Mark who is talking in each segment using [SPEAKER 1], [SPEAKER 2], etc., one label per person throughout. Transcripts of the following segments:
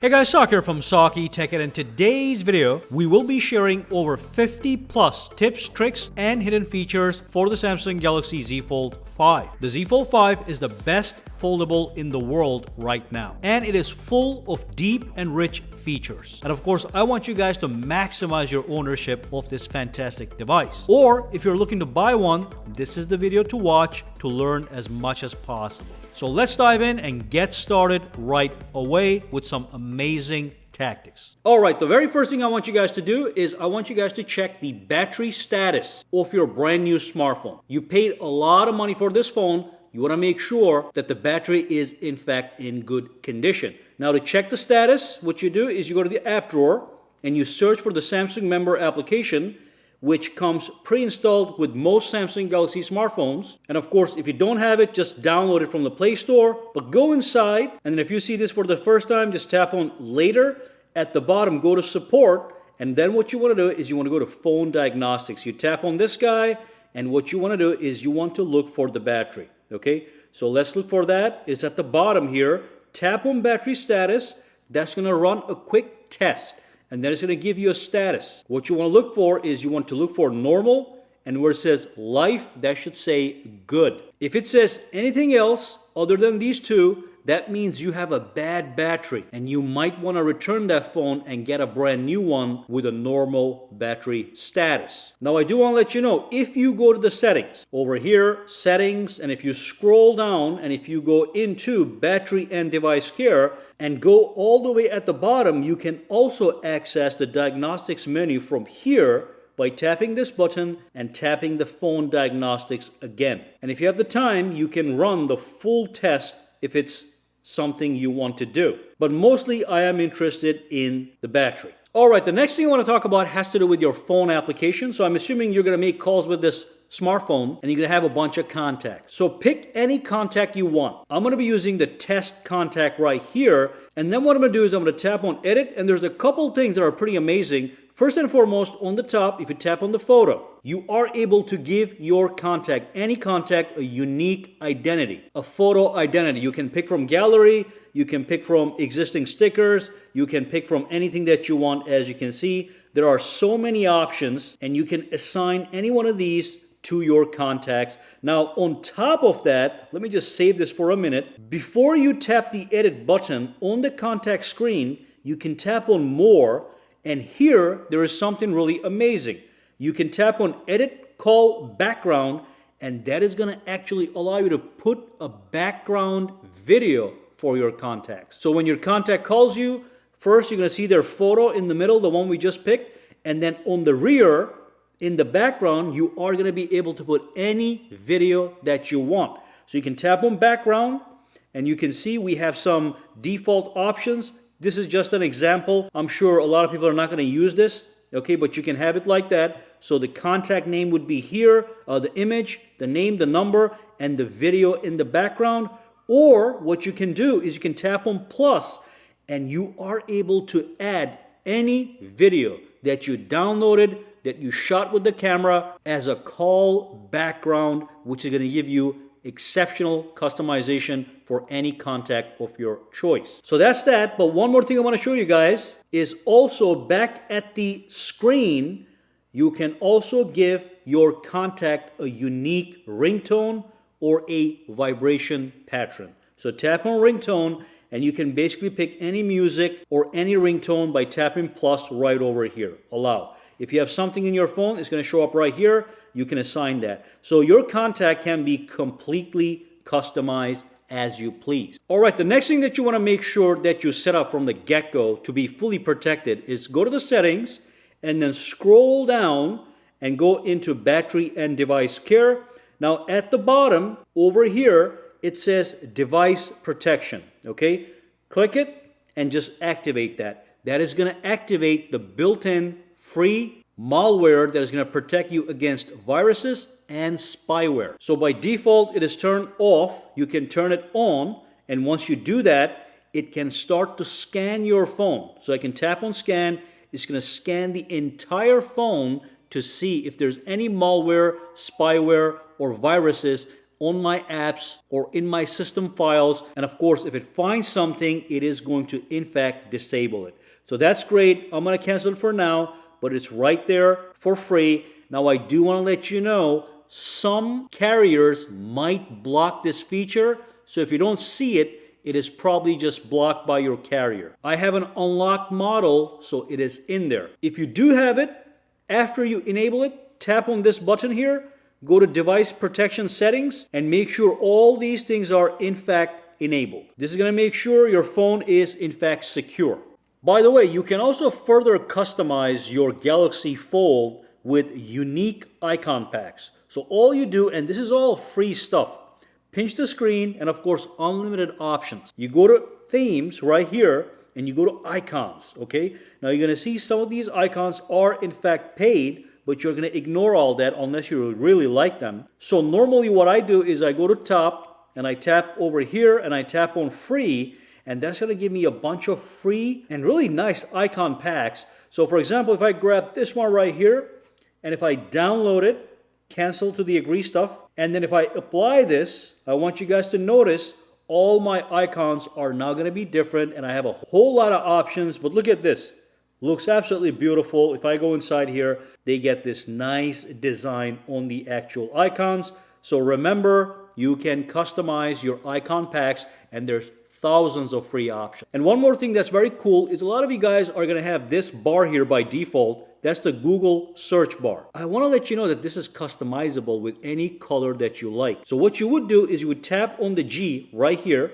[SPEAKER 1] Hey guys, Sak here from sakitech, and in today's video, we will be sharing over 50 plus tips, tricks, and hidden features for the Samsung Galaxy Z Fold 5. The Z Fold 5 is the best foldable in the world right now, and it is full of deep and rich features. And of course, I want you guys to maximize your ownership of this fantastic device. Or if you're looking to buy one, this is the video to watch to learn as much as possible. So let's dive in and get started right away with some amazing tactics. Alright, the very first thing I want you guys to do is I want you guys to check the battery status of your brand new smartphone. You paid a lot of money for this phone. You want to make sure that the battery is in fact in good condition. Now to check the status, what you do is you go to the app drawer and you search for the Samsung member application, which comes pre-installed with most Samsung Galaxy smartphones. And of course, if you don't have it, just download it from the Play Store. But go inside, and then if you see this for the first time, just tap on Later. At the bottom, go to Support, and then what you want to do is you want to go to Phone Diagnostics. You tap on this guy, and what you want to do is you want to look for the battery. Okay, so let's look for that. It's at the bottom here. Tap on Battery Status. That's going to run a quick test. And then it's going to give you a status. What you want to look for is you want to look for normal, and where it says life, that should say good. If it says anything else other than these two, that means you have a bad battery and you might want to return that phone and get a brand new one with a normal battery status. Now I do want to let you know, if you go to the settings, over here, settings, and if you scroll down and if you go into battery and device care and go all the way at the bottom, you can also access the diagnostics menu from here by tapping this button and tapping the phone diagnostics again. And if you have the time, you can run the full test if it's something you want to do. But mostly I am interested in the battery. Alright, the next thing I want to talk about has to do with your phone application. So I'm assuming you're going to make calls with this smartphone and you're going to have a bunch of contacts. So pick any contact you want. I'm going to be using the test contact right here. And then what I'm going to do is I'm going to tap on edit, and there's a couple things that are pretty amazing. First and foremost, on the top, if you tap on the photo, you are able to give your contact, any contact, a unique identity, a photo identity. You can pick from gallery, you can pick from existing stickers, you can pick from anything that you want. As you can see, there are so many options, and you can assign any one of these to your contacts. Now, on top of that, let me just save this for a minute. Before you tap the edit button on the contact screen, you can tap on more. And here, there is something really amazing. You can tap on Edit Call Background, and that is going to actually allow you to put a background video for your contacts. So when your contact calls you, first you're going to see their photo in the middle, the one we just picked, and then on the rear, in the background, you are going to be able to put any video that you want. So you can tap on Background, and you can see we have some default options. This is just an example. I'm sure a lot of people are not going to use this, okay, but you can have it like that. So the contact name would be here, the image, the name, the number, and the video in the background. Or what you can do is you can tap on plus, and you are able to add any video that you downloaded, that you shot with the camera as a call background, which is going to give you exceptional customization for any contact of your choice. So that's that. But one more thing I want to show you guys is also back at the screen, you can also give your contact a unique ringtone or a vibration pattern. So tap on ringtone, and you can basically pick any music or any ringtone by tapping plus right over here. Allow. If you have something in your phone, it's going to show up right here. You can assign that. So your contact can be completely customized as you please. All right, the next thing that you want to make sure that you set up from the get-go to be fully protected is go to the settings and then scroll down and go into battery and device care. Now at the bottom over here, it says device protection. Okay, click it and just activate that. That is going to activate the built-in free malware that is going to protect you against viruses and spyware. So by default, it is turned off. You can turn it on, and once you do that, it can start to scan your phone. So I can tap on scan. It's going to scan the entire phone to see if there's any malware, spyware, or viruses on my apps or in my system files. And of course, if it finds something, it is going to in fact disable it. So that's great. I'm going to cancel it for now, but it's right there for free. Now I do want to let you know some carriers might block this feature. So if you don't see it, it is probably just blocked by your carrier. I have an unlocked model, so it is in there. If you do have it, after you enable it, tap on this button here, go to device protection settings, and make sure all these things are in fact enabled. This is going to make sure your phone is in fact secure. By the way, you can also further customize your Galaxy Fold with unique icon packs. So all you do, and this is all free stuff, pinch the screen, and of course, unlimited options. You go to themes right here, and you go to icons, okay? Now you're gonna see some of these icons are in fact paid, but you're gonna ignore all that unless you really like them. So normally what I do is I go to top, and I tap over here, and I tap on free, and that's gonna give me a bunch of free and really nice icon packs. So for example, if I grab this one right here, and if I download it, cancel to the agree stuff, and then if I apply this, I want you guys to notice all my icons are now going to be different, and I have a whole lot of options. But look at this. Looks absolutely beautiful. If I go inside here, they get this nice design on the actual icons. So remember, you can customize your icon packs, and there's thousands of free options. And one more thing that's very cool is a lot of you guys are going to have this bar here by default. That's the Google search bar. I want to let you know that this is customizable with any color that you like. So what you would do is you would tap on the G right here.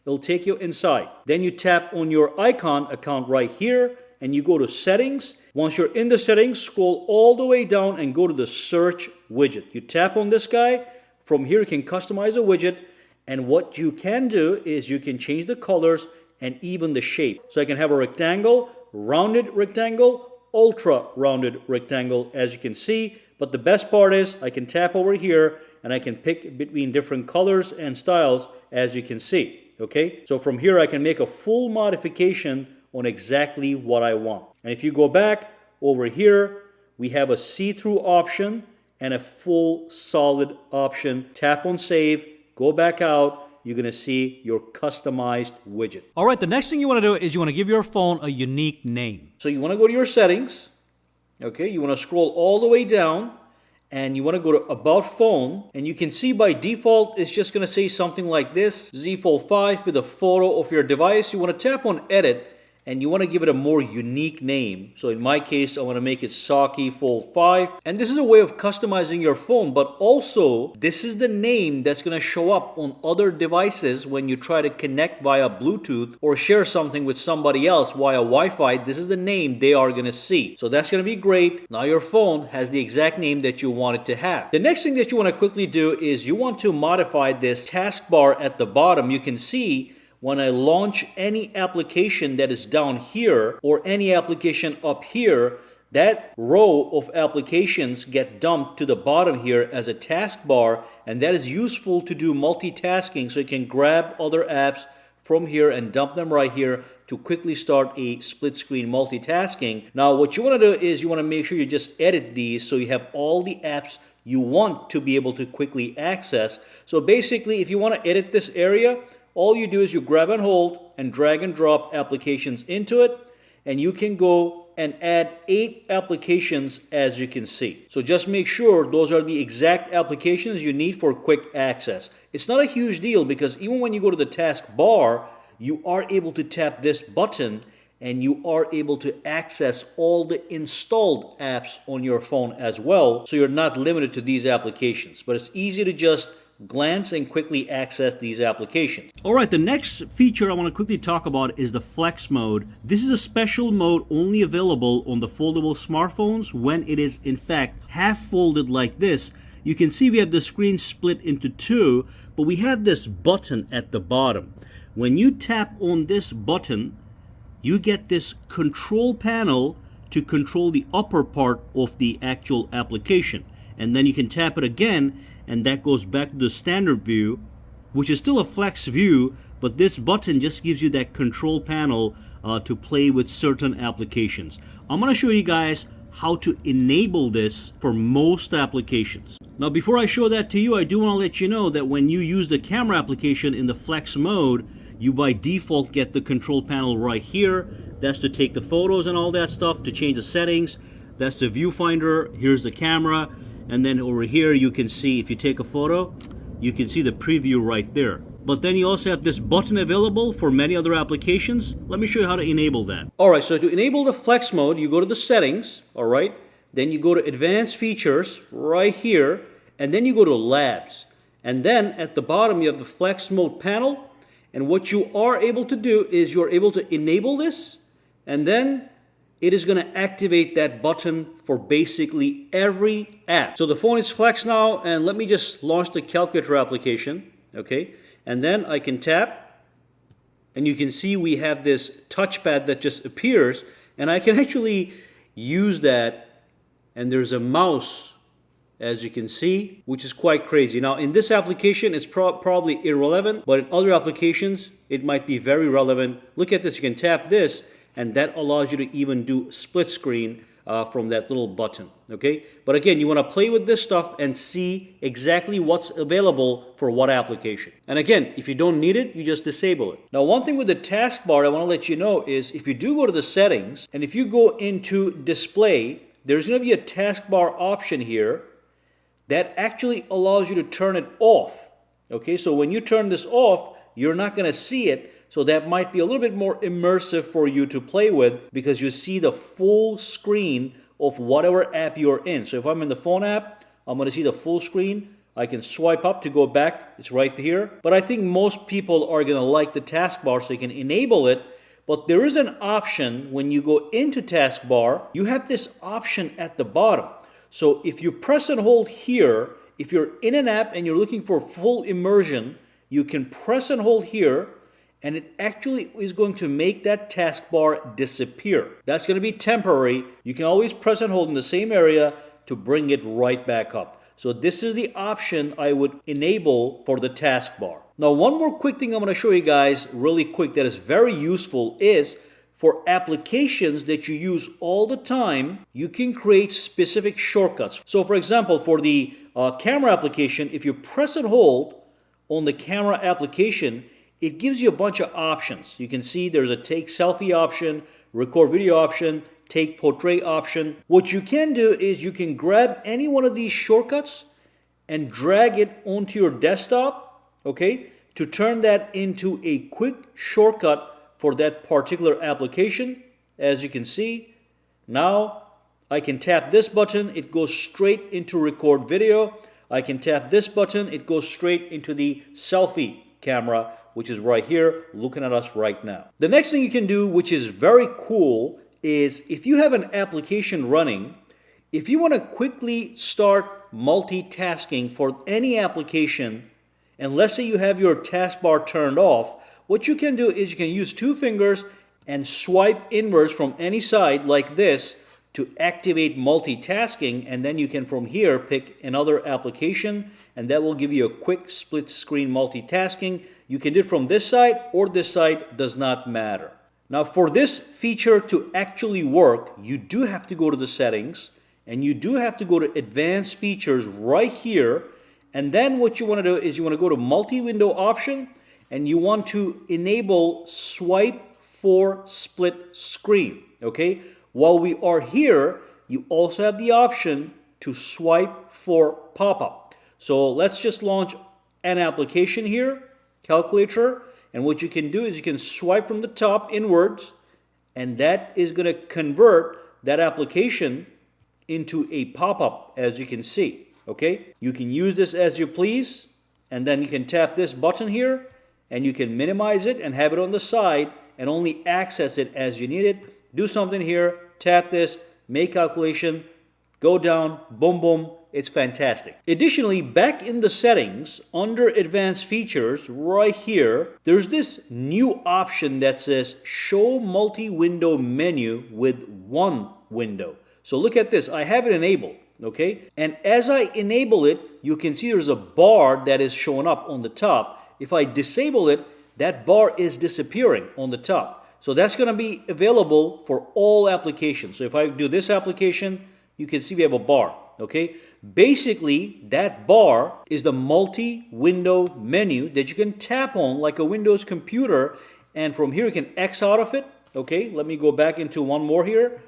[SPEAKER 1] It'll take you inside. Then you tap on your icon account right here, and you go to settings. Once you're in the settings, scroll all the way down and go to the search widget. You tap on this guy. From here, you can customize a widget. And what you can do is you can change the colors and even the shape. So I can have a rectangle, rounded rectangle, ultra rounded rectangle, as you can see. But the best part is I can tap over here and I can pick between different colors and styles, as you can see. Okay, so from here I can make a full modification on exactly what I want. And if you go back over here, we have a see-through option and a full solid option. Tap on save, go back out, you're going to see your customized widget. All right, the next thing you want to do is you want to give your phone a unique name. So you want to go to your settings, okay? You want to scroll all the way down, and you want to go to About Phone, and you can see by default it's just going to say something like this, Z Fold 5 with a photo of your device. You want to tap on Edit, and you want to give it a more unique name. So in my case, I want to make it Saki Fold 5. And this is a way of customizing your phone, but also this is the name that's going to show up on other devices when you try to connect via Bluetooth or share something with somebody else via Wi-Fi. This is the name they are going to see. So that's going to be great. Now your phone has the exact name that you want it to have. The next thing that you want to quickly do is you want to modify this taskbar at the bottom. You can see when I launch any application that is down here or any application up here, that row of applications get dumped to the bottom here as a taskbar, and that is useful to do multitasking, so you can grab other apps from here and dump them right here to quickly start a split screen multitasking. Now what you want to do is you want to make sure you just edit these so you have all the apps you want to be able to quickly access. So basically, if you want to edit this area, all you do is you grab and hold and drag and drop applications into it, and you can go and add 8 applications, as you can see. So just make sure those are the exact applications you need for quick access. It's not a huge deal because even when you go to the taskbar, you are able to tap this button and you are able to access all the installed apps on your phone as well. So you're not limited to these applications, but it's easy to just glance and quickly access these applications. All right, the next feature I want to quickly talk about is the flex mode. This is a special mode only available on the foldable smartphones when it is in fact half folded like this. You can see we have the screen split into two, but we have this button at the bottom. When you tap on this button, you get this control panel to control the upper part of the actual application. And then you can tap it again, and that goes back to the standard view, which is still a flex view, but this button just gives you that control panel to play with certain applications. I'm going to show you guys how to enable this for most applications. Now before I show that to you, I do want to let you know that when you use the camera application in the flex mode, you by default get the control panel right here. That's to take the photos and all that stuff, to change the settings. That's the viewfinder, here's the camera, and then over here you can see, if you take a photo, you can see the preview right there. But then you also have this button available for many other applications. Let me show you how to enable that. Alright, so to enable the flex mode, you go to the settings, alright? Then you go to advanced features right here, and then you go to labs. And then at the bottom you have the flex mode panel, and what you are able to do is you're able to enable this, and then it is going to activate that button for basically every app. So the phone is flex now, and let me just launch the calculator application, okay? And then I can tap, and you can see we have this touchpad that just appears, and I can actually use that, and there's a mouse, as you can see, which is quite crazy. Now in this application it's probably irrelevant, but in other applications it might be very relevant. Look at this, you can tap this, and that allows you to even do split screen from that little button, okay? But again, you want to play with this stuff and see exactly what's available for what application. And again, if you don't need it, you just disable it. Now, one thing with the taskbar I want to let you know is if you do go to the settings, and if you go into display, there's going to be a taskbar option here that actually allows you to turn it off, okay? So when you turn this off, you're not going to see it. So that might be a little bit more immersive for you to play with because you see the full screen of whatever app you're in. So if I'm in the phone app, I'm going to see the full screen. I can swipe up to go back. It's right here. But I think most people are going to like the taskbar, so you can enable it. But there is an option when you go into taskbar. You have this option at the bottom. So if you press and hold here, if you're in an app and you're looking for full immersion, you can press and hold here, and it actually is going to make that taskbar disappear. That's going to be temporary. You can always press and hold in the same area to bring it right back up. So this is the option I would enable for the taskbar. Now, one more quick thing I'm going to show you guys really quick that is very useful is for applications that you use all the time, you can create specific shortcuts. So for example, for the camera application, if you press and hold on the camera application, it gives you a bunch of options. You can see there's a take selfie option, record video option, take portrait option. What you can do is you can grab any one of these shortcuts and drag it onto your desktop, okay, to turn that into a quick shortcut for that particular application. As you can see, now I can tap this button, it goes straight into record video. I can tap this button, it goes straight into the selfie camera, which is right here looking at us right now. The next thing you can do, which is very cool, is if you have an application running, if you want to quickly start multitasking for any application, and let's say you have your taskbar turned off, what you can do is you can use two fingers and swipe inwards from any side like this to activate multitasking, and then you can from here pick another application, and that will give you a quick split screen multitasking. You can do it from this side or this side, does not matter. Now for this feature to actually work, you do have to go to the settings, and you do have to go to advanced features right here, and then what you want to do is you want to go to multi-window option, and you want to enable swipe for split screen, okay? While we are here, you also have the option to swipe for pop-up. So let's just launch an application here, calculator, and what you can do is you can swipe from the top inwards, and that is going to convert that application into a pop-up, as you can see, okay? You can use this as you please, and then you can tap this button here, and you can minimize it and have it on the side and only access it as you need it. Do something here, tap this, make calculation, go down, boom, boom. It's fantastic. Additionally, back in the settings, under advanced features, right here, there's this new option that says show multi-window menu with one window. So look at this, I have it enabled, okay? And as I enable it, you can see there's a bar that is showing up on the top. If I disable it, that bar is disappearing on the top. So that's going to be available for all applications. So if I do this application, you can see we have a bar, okay? Basically, that bar is the multi-window menu that you can tap on like a Windows computer, and from here you can X out of it, okay? Let me go back into one more here.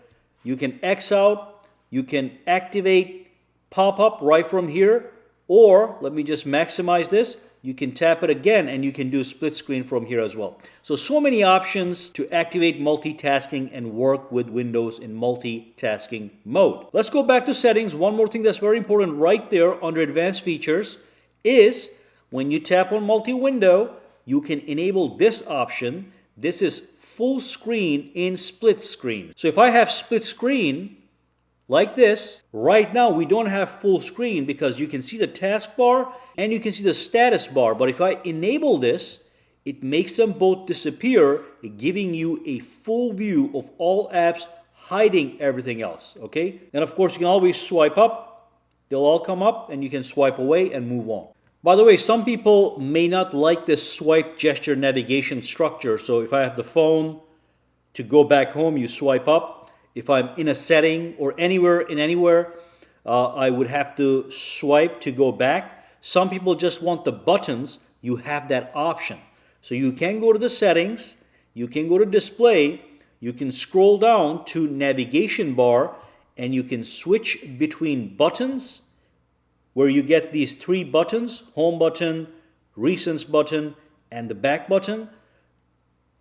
[SPEAKER 1] You can X out, you can activate pop-up right from here, or let me just maximize this. You can tap it again and you can do split screen from here as well. So many options to activate multitasking and work with Windows in multitasking mode. Let's go back to settings. One more thing that's very important right there under advanced features is when you tap on multi-window, you can enable this option. This is full screen in split screen. So if I have split screen, like this, right now we don't have full screen because you can see the taskbar and you can see the status bar. But if I enable this, it makes them both disappear, giving you a full view of all apps, hiding everything else, okay? And of course, you can always swipe up. They'll all come up and you can swipe away and move on. By the way, some people may not like this swipe gesture navigation structure. So if I have the phone to go back home, you swipe up. If I'm in a setting or anywhere, I would have to swipe to go back. Some people just want the buttons. You have that option. So you can go to the settings, you can go to display, you can scroll down to navigation bar, and you can switch between buttons where you get these three buttons, home button, recents button, and the back button.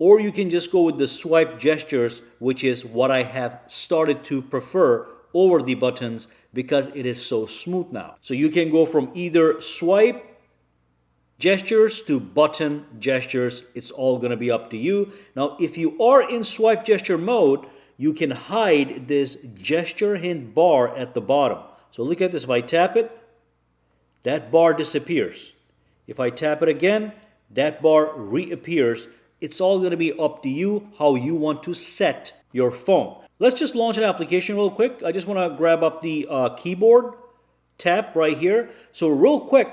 [SPEAKER 1] Or you can just go with the swipe gestures, which is what I have started to prefer over the buttons because it is so smooth now. So you can go from either swipe gestures to button gestures. It's all going to be up to you. Now, if you are in swipe gesture mode, you can hide this gesture hint bar at the bottom. So look at this. If I tap it, that bar disappears. If I tap it again, that bar reappears. It's all going to be up to you how you want to set your phone. Let's just launch an application real quick. I just want to grab up the keyboard, tap right here. So real quick,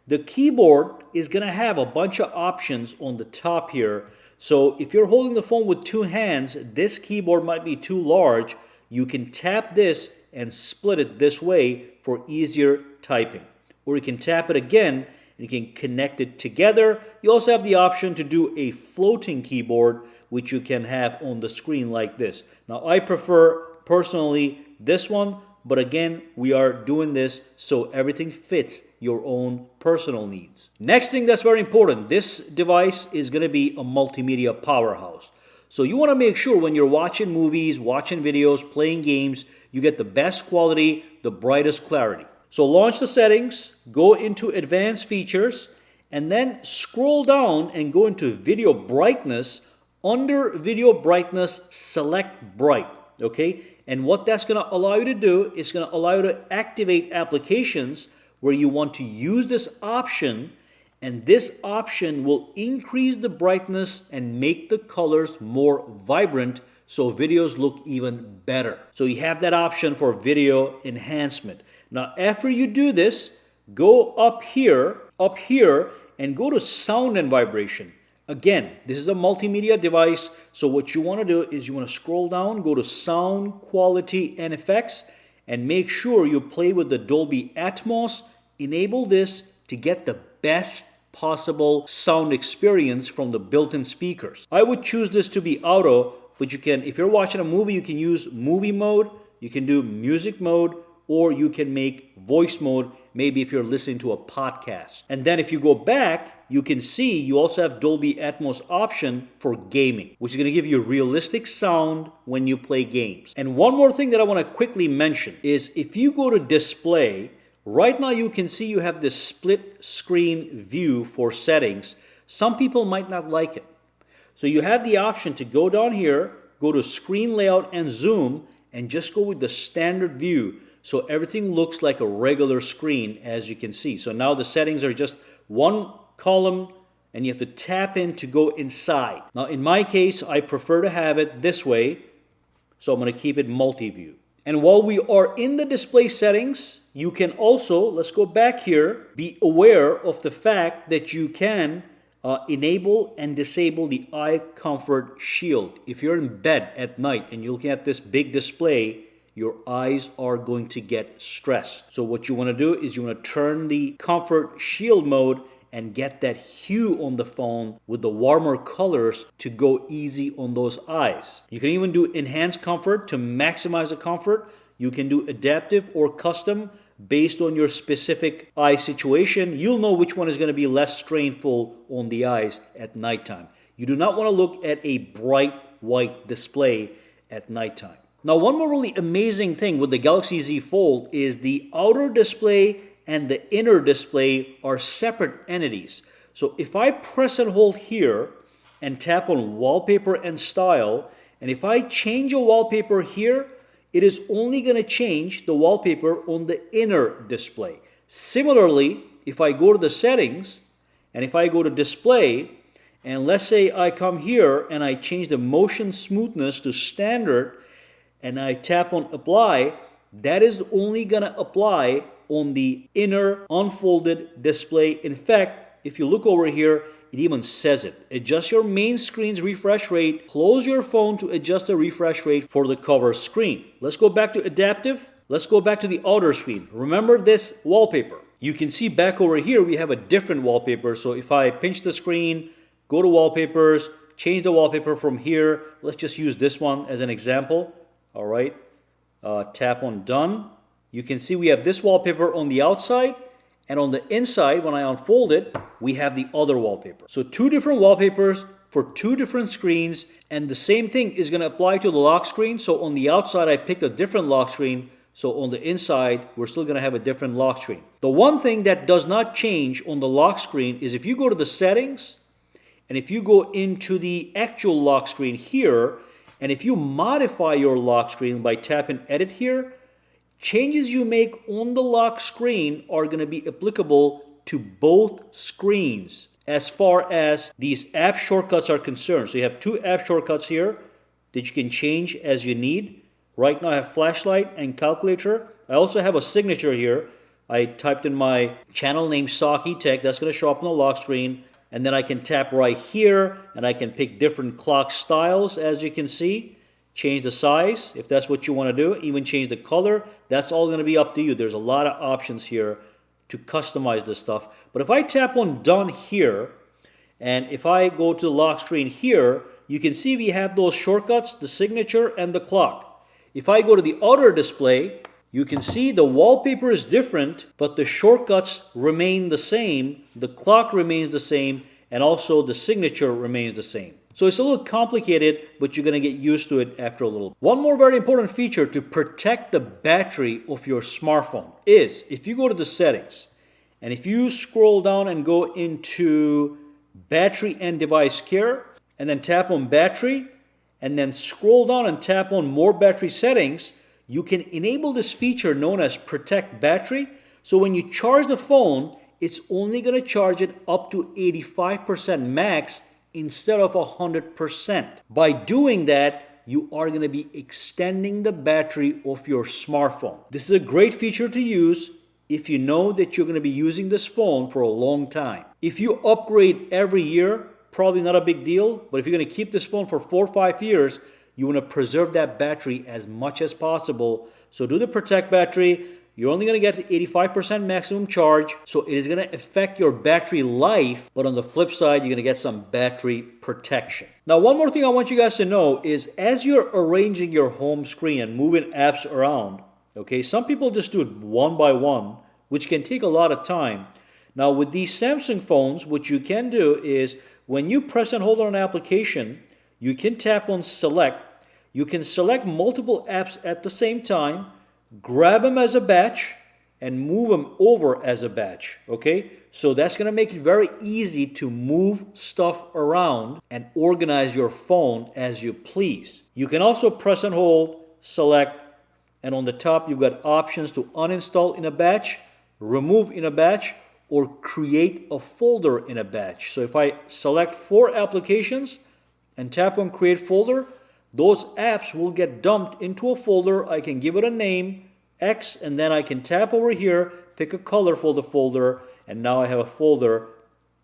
[SPEAKER 1] the keyboard is going to have a bunch of options on the top here. So if you're holding the phone with two hands, this keyboard might be too large. You can tap this and split it this way for easier typing. Or you can tap it again, you can connect it together. You also have the option to do a floating keyboard, which you can have on the screen like this. Now, I prefer personally this one, but again, we are doing this so everything fits your own personal needs. Next thing that's very important, this device is going to be a multimedia powerhouse. So you want to make sure when you're watching movies, watching videos, playing games, you get the best quality, the brightest clarity. So launch the settings, go into advanced features, and then scroll down and go into video brightness. Under video brightness, select bright, okay? And what that's going to allow you to do is going to allow you to activate applications where you want to use this option, and this option will increase the brightness and make the colors more vibrant so videos look even better. So you have that option for video enhancement. Now, after you do this, go up here, and go to sound and vibration. Again, this is a multimedia device, so what you want to do is you want to scroll down, go to sound, quality, and effects, and make sure you play with the Dolby Atmos. Enable this to get the best possible sound experience from the built-in speakers. I would choose this to be auto, but you can, if you're watching a movie, you can use movie mode, you can do music mode, or you can make voice mode, maybe if you're listening to a podcast. And then if you go back, you can see you also have Dolby Atmos option for gaming, which is going to give you realistic sound when you play games. And one more thing that I want to quickly mention is if you go to display, right now you can see you have this split screen view for settings. Some people might not like it. So you have the option to go down here, go to screen layout and zoom, and just go with the standard view. So everything looks like a regular screen, as you can see. So now the settings are just one column, and you have to tap in to go inside. Now in my case, I prefer to have it this way, so I'm going to keep it multi-view. And while we are in the display settings, you can also, let's go back here, be aware of the fact that you can enable and disable the eye comfort shield. If you're in bed at night and you're looking at this big display your eyes are going to get stressed. So what you want to do is you want to turn the comfort shield mode and get that hue on the phone with the warmer colors to go easy on those eyes. You can even do enhanced comfort to maximize the comfort. You can do adaptive or custom based on your specific eye situation. You'll know which one is going to be less strainful on the eyes at nighttime. You do not want to look at a bright white display at nighttime. Now, one more really amazing thing with the Galaxy Z Fold is the outer display and the inner display are separate entities. So if I press and hold here and tap on wallpaper and style, and if I change a wallpaper here, it is only going to change the wallpaper on the inner display. Similarly, if I go to the settings and if I go to display, and let's say I come here and I change the motion smoothness to standard and I tap on apply, that is only going to apply on the inner unfolded display. In fact, if you look over here, it even says it. Adjust your main screen's refresh rate. Close your phone to adjust the refresh rate for the cover screen. Let's go back to adaptive. Let's go back to the outer screen. Remember this wallpaper. You can see back over here we have a different wallpaper. So if I pinch the screen, go to wallpapers, change the wallpaper from here. Let's just use this one as an example. All right. Tap on done. You can see we have this wallpaper on the outside, and on the inside, when I unfold it, we have the other wallpaper. So two different wallpapers for two different screens, and the same thing is going to apply to the lock screen. So on the outside, I picked a different lock screen. So on the inside, we're still going to have a different lock screen. The one thing that does not change on the lock screen is if you go to the settings, and if you go into the actual lock screen here, and if you modify your lock screen by tapping edit here, changes you make on the lock screen are going to be applicable to both screens as far as these app shortcuts are concerned. So you have two app shortcuts here that you can change as you need. Right now I have flashlight and calculator. I also have a signature here. I typed in my channel name sakitech. That's going to show up on the lock screen. And then I can tap right here and I can pick different clock styles, as you can see. Change the size if that's what you want to do, even change the color. That's all going to be up to you. There's a lot of options here to customize this stuff. But if I tap on done here, and if I go to the lock screen here, you can see we have those shortcuts, the signature and the clock. If I go to the outer display, you can see the wallpaper is different, but the shortcuts remain the same, the clock remains the same, and also the signature remains the same. So it's a little complicated, but you're going to get used to it after a little. One more very important feature to protect the battery of your smartphone is if you go to the settings, and if you scroll down and go into battery and device care, and then tap on battery, and then scroll down and tap on more battery settings, you can enable this feature known as protect battery. So when you charge the phone, it's only going to charge it up to 85% max instead of 100%. By doing that, you are going to be extending the battery of your smartphone. This is a great feature to use if you know that you're going to be using this phone for a long time. If you upgrade every year, probably not a big deal, but if you're going to keep this phone for 4 or 5 years, you want to preserve that battery as much as possible. So do the protect battery. You're only going to get 85% maximum charge, so it is going to affect your battery life, but on the flip side, you're going to get some battery protection. Now, one more thing I want you guys to know is as you're arranging your home screen and moving apps around, okay, some people just do it one by one, which can take a lot of time. Now, with these Samsung phones, what you can do is when you press and hold on an application, you can tap on select. You can select multiple apps at the same time, grab them as a batch, and move them over as a batch, okay? So that's going to make it very easy to move stuff around and organize your phone as you please. You can also press and hold, select, and on the top you've got options to uninstall in a batch, remove in a batch, or create a folder in a batch. So if I select 4 applications and tap on create folder, those apps will get dumped into a folder. I can give it a name, X, and then I can tap over here, pick a color for the folder, and now I have a folder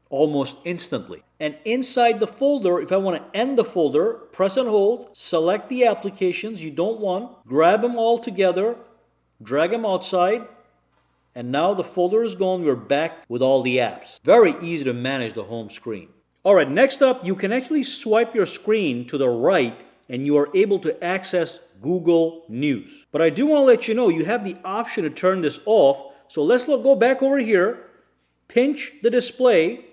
[SPEAKER 1] almost instantly. And inside the folder, if I want to end the folder, press and hold, select the applications you don't want, grab them all together, drag them outside, and now the folder is gone. We're back with all the apps. Very easy to manage the home screen. All right, next up, you can actually swipe your screen to the right and you are able to access Google News. But I do want to let you know you have the option to turn this off. So let's go back over here, pinch the display,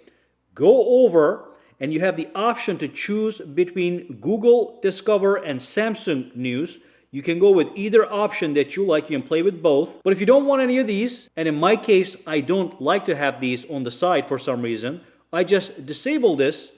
[SPEAKER 1] go over, and you have the option to choose between Google Discover and Samsung News. You can go with either option that you like. You can play with both. But if you don't want any of these, and in my case, I don't like to have these on the side for some reason, I just disable this.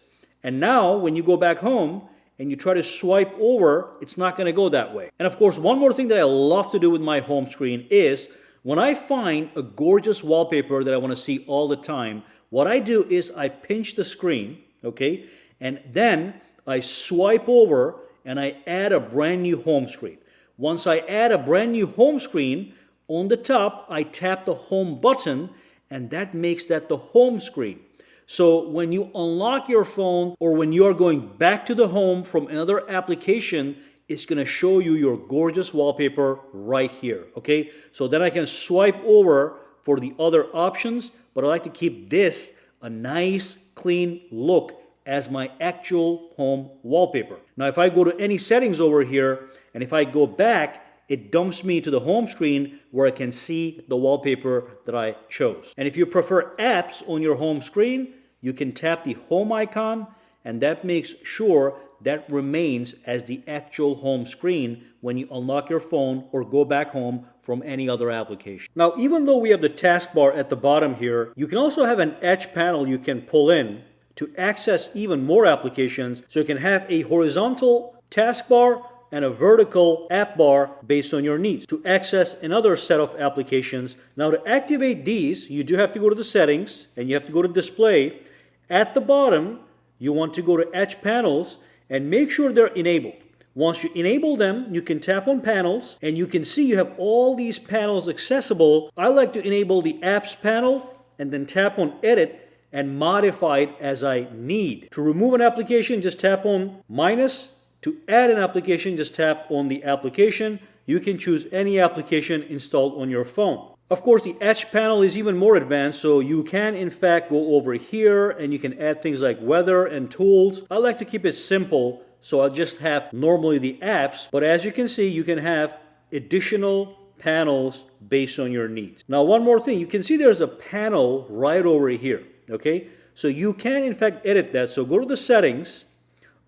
[SPEAKER 1] And now when you go back home and you try to swipe over, it's not going to go that way. And of course, one more thing that I love to do with my home screen is when I find a gorgeous wallpaper that I want to see all the time, what I do is I pinch the screen, okay, and then I swipe over and I add a brand new home screen. Once I add a brand new home screen, on the top, I tap the home button, and that makes that the home screen. So when you unlock your phone or when you are going back to the home from another application, it's going to show you your gorgeous wallpaper right here, okay? So then I can swipe over for the other options, but I like to keep this a nice, clean look as my actual home wallpaper. Now, if I go to any settings over here, and if I go back, it dumps me to the home screen where I can see the wallpaper that I chose. And if you prefer apps on your home screen, you can tap the home icon, and that makes sure that remains as the actual home screen when you unlock your phone or go back home from any other application. Now, even though we have the taskbar at the bottom here, you can also have an edge panel you can pull in to access even more applications. So you can have a horizontal taskbar and a vertical app bar based on your needs to access another set of applications. Now, to activate these, you do have to go to the settings and you have to go to display. At the bottom, you want to go to edge panels and make sure they're enabled. Once you enable them, you can tap on panels and you can see you have all these panels accessible. I like to enable the apps panel and then tap on edit and modify it as I need. To remove an application, just tap on minus. To add an application, just tap on the application. You can choose any application installed on your phone. Of course, the edge panel is even more advanced, so you can in fact go over here and you can add things like weather and tools. I like to keep it simple, so I'll just have normally the apps, but as you can see, you can have additional panels based on your needs. Now, one more thing, you can see there's a panel right over here, okay? So you can in fact edit that. So go to the settings,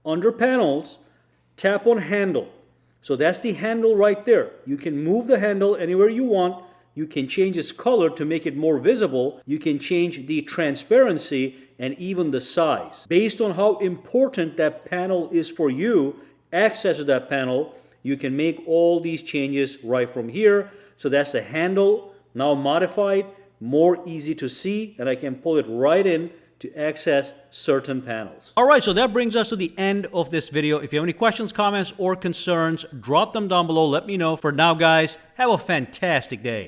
[SPEAKER 1] under panels, tap on handle. So that's the handle right there. You can move the handle anywhere you want. You can change its color to make it more visible. You can change the transparency and even the size. Based on how important that panel is for you, access to that panel, you can make all these changes right from here. So that's the handle, now modified, more easy to see, and I can pull it right in to access certain panels. All right, so that brings us to the end of this video. If you have any questions, comments, or concerns, drop them down below. Let me know. For now, guys, have a fantastic day.